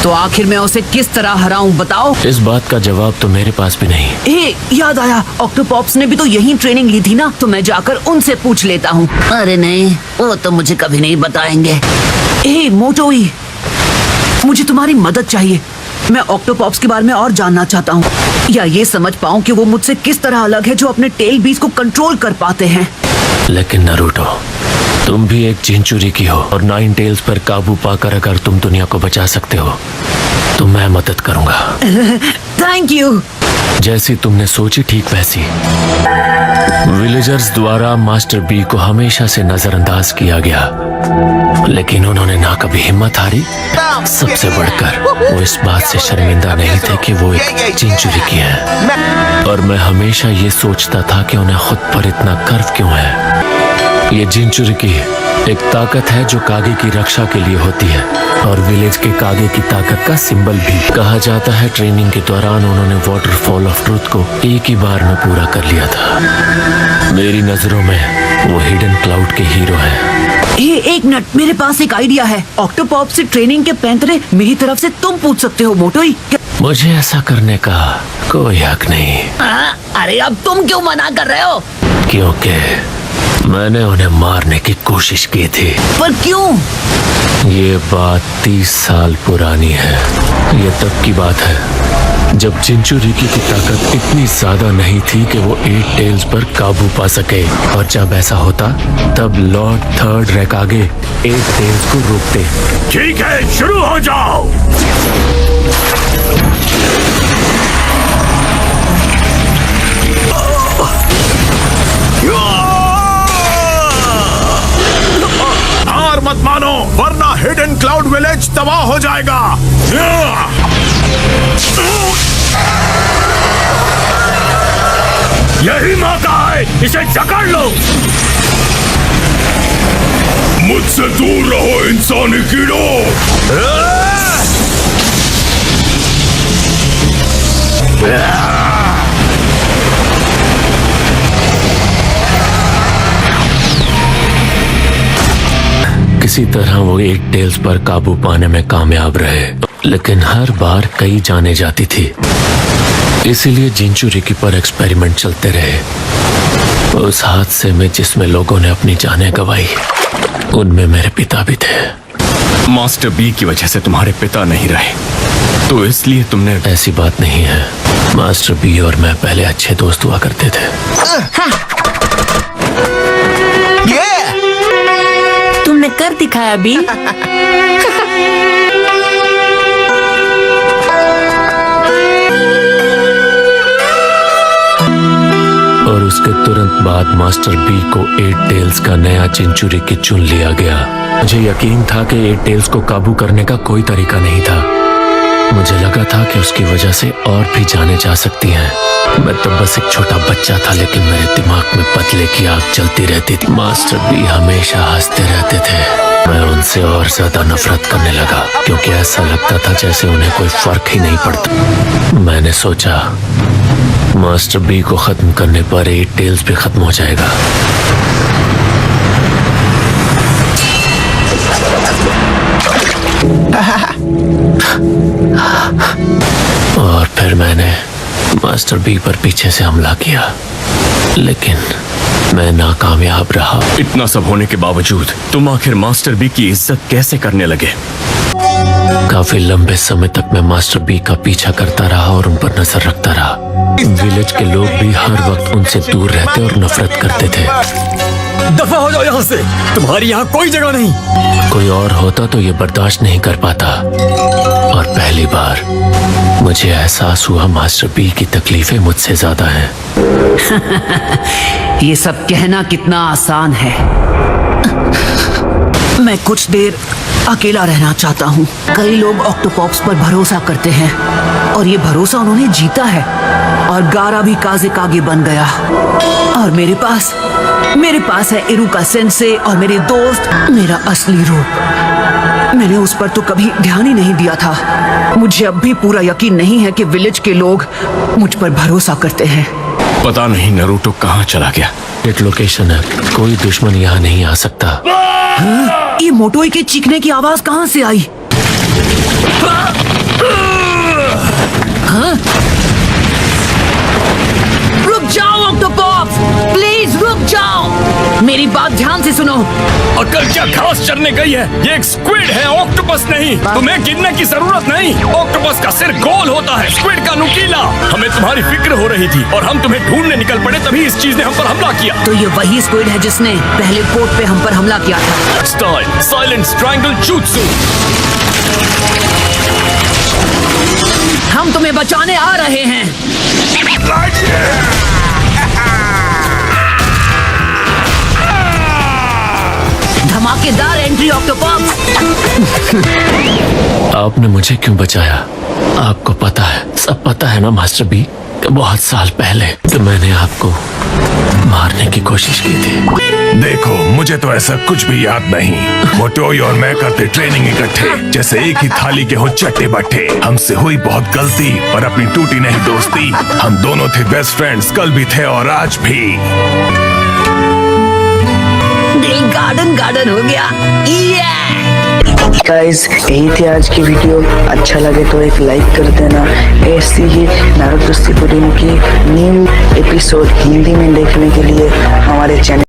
तो आखिर मैं उसे किस तरह हराऊं बताओ। इस बात का जवाब तो मेरे पास भी नहीं। याद आया, ऑक्टोपॉप्स ने भी तो यही ट्रेनिंग ली थी ना, तो मैं जाकर उनसे पूछ लेता हूँ। अरे नहीं, वो तो मुझे कभी नहीं बताएंगे। मोटोई, मुझे तुम्हारी मदद चाहिए। मैं ऑक्टोपॉप्स के बारे में और जानना चाहता हूँ, या ये समझ पाऊँ कि वो मुझसे किस तरह अलग है जो अपने टेल बीज को कंट्रोल कर पाते हैं। लेकिन नारुतो, तुम भी एक जिंचुरी की हो और 9 टेल्स पर काबू पाकर अगर तुम दुनिया को बचा सकते हो तो मैं मदद करूंगा। Thank you. जैसी तुमने सोची ठीक वैसी। विलेजर्स द्वारा मास्टर बी को हमेशा से नजरअंदाज किया गया, लेकिन उन्होंने ना कभी हिम्मत हारी। सबसे बढ़कर वो इस बात से शर्मिंदा नहीं थे कि वो एक जिंचुरी की है, और मैं हमेशा ये सोचता था कि उन्हें खुद पर इतना गर्व क्यों है। ये जिंचुरी की एक ताकत है जो कागे की रक्षा के लिए होती है, और विलेज के कागे की ताकत का सिंबल भी। कहा जाता है ट्रेनिंग के दौरान उन्होंने वाटरफॉल ऑफ ट्रूथ को एक ही बार में पूरा कर लिया था। मेरी नजरों में वो हिडन क्लाउड के हीरो हैं। एक मिनट, मेरे पास एक आइडिया है। ऑक्टोपॉप से ट्रेनिंग के पैंतरे मेरी तरफ से तुम पूछ सकते हो मोटोई। मुझे ऐसा करने का कोई हक नहीं। अरे अब तुम क्यों मना कर रहे हो? क्योंकि मैंने उन्हें मारने की कोशिश की थी। पर क्यों? ये बात 30 साल पुरानी है। ये तब की बात है जब जिंचुरिकी की ताकत इतनी ज्यादा नहीं थी कि वो 8 टेल्स पर काबू पा सके, और जब ऐसा होता तब लॉर्ड थर्ड रेकागे 8 टेल्स को रोकते। ठीक है, शुरू हो जाओ। हार मत मानो, वरना हिडन क्लाउड विलेज तबाह हो जाएगा। यही मौका है, इसे जकड़ लो। मुझसे दूर रहो इंसानी कीड़ों। किसी तरह वो 8 टेल्स पर काबू पाने में कामयाब रहे, लेकिन हर बार कई जाने जाती थी। इसीलिए जिंचुरिकी पर एक्सपेरिमेंट चलते रहे। उस हादसे में जिसमें लोगों ने अपनी जानें गंवाई, उनमें मेरे पिता भी थे। मास्टर बी की वजह से तुम्हारे पिता नहीं रहे, तो इसलिए तुमने। ऐसी बात नहीं है। मास्टर बी और मैं पहले अच्छे दोस्त हुआ करते थे। तुमने कर दिखाया बी। और उसके तुरंत बाद मास्टर बी को 8 टेल्स का नया जिंचुरिकी चुन लिया गया। मुझे यकीन था कि 8 टेल्स को काबू करने का कोई तरीका नहीं था। मुझे लगा था कि उसकी वजह से और भी जाने जा सकती हैं। मैं तो बस एक छोटा बच्चा था, लेकिन मेरे दिमाग में बदले की आग चलती रहती थी। मास्टर बी हमेशा हंसते रहते थे। मैं उनसे और ज्यादा नफरत करने लगा, क्योंकि ऐसा लगता था जैसे उन्हें कोई फर्क ही नहीं पड़ता। मैंने सोचा मास्टर बी को खत्म करने पर 8 टेल्स भी खत्म हो जाएगा। और फिर मैंने मास्टर बी पर पीछे से हमला किया, लेकिन मैं नाकामयाब रहा। इतना सब होने के बावजूद तुम आखिर मास्टर बी की इज्जत कैसे करने लगे? काफी लंबे समय तक मैं मास्टर बी का पीछा करता रहा और उन पर नजर रखता रहा। विलेज के लोग भी हर वक्त उनसे दूर रहते और नफरत करते थे। दफा हो जाओ यहाँ से, तुम्हारी यहाँ कोई जगह नहीं। कोई और होता तो ये बर्दाश्त नहीं कर पाता, और पहली बार मुझे एहसास हुआ मास्टर बी की तकलीफें मुझसे ज्यादा हैं। ये सब कहना कितना आसान है। मैं कुछ देर अकेला रहना चाहता हूँ। कई लोग ऑक्टोपॉप्स पर भरोसा करते हैं, और ये भरोसा उन्होंने जीता है, और गारा भी काज़ेकागे बन गया। और मेरे पास है इरुका सेंसे और मेरे दोस्त, मेरा असली रूप। मैंने उस पर तो कभी ध्यान ही नहीं दिया था। मुझे अब भी पूरा यकीन नहीं है कि विलेज के लोग मुझ पर भरोसा करते हैं। पता नहीं नारुतो कहाँ चला गया। एक लोकेशन है, कोई दुश्मन यहाँ नहीं आ सकता। ये मोटोई के चीखने की आवाज कहाँ से आई? रुक जाओ ऑक्टोपॉप्स, प्लीज रुक जाओ। मेरी बात ध्यान से सुनो। अकल क्या घास चरने गई है? ये एक स्क्विड है, ऑक्टोपस नहीं। तुम्हें गिनने की जरूरत नहीं। ऑक्टोपस का सिर गोल होता है, स्क्विड का नुकीला। हमें तुम्हारी फिक्र हो रही थी और हम तुम्हें ढूंढने निकल पड़े, तभी इस चीज ने हम पर हमला किया। तो ये वही स्क्विड है जिसने पहले पोर्ट पे हम पर हमला किया था। Style silent strangle jutsu. हम तुम्हें बचाने आ रहे हैं। धमाकेदार एंट्री ऑक्टोपॉप्स। आपने मुझे क्यों बचाया? आपको पता है, सब पता है ना मास्टर बी, कि बहुत साल पहले तो मैंने आपको मारने की कोशिश की थी। देखो, मुझे तो ऐसा कुछ भी याद नहीं। मोटोई और मैं करते ट्रेनिंग इकट्ठे, जैसे एक ही थाली के हो चट्टे बट्टे। हमसे हुई बहुत गलती, पर अपनी टूटी नहीं दोस्ती। हम दोनों थे बेस्ट फ्रेंड्स, कल भी थे और आज भी। दिल गार्डन गार्डन हो गया। गाइस, यही थी आज की वीडियो। अच्छा लगे तो एक लाइक कर देना। ऐसी ही नारुतो शिपुडेन की न्यू एपिसोड हिंदी में देखने के लिए हमारे चैनल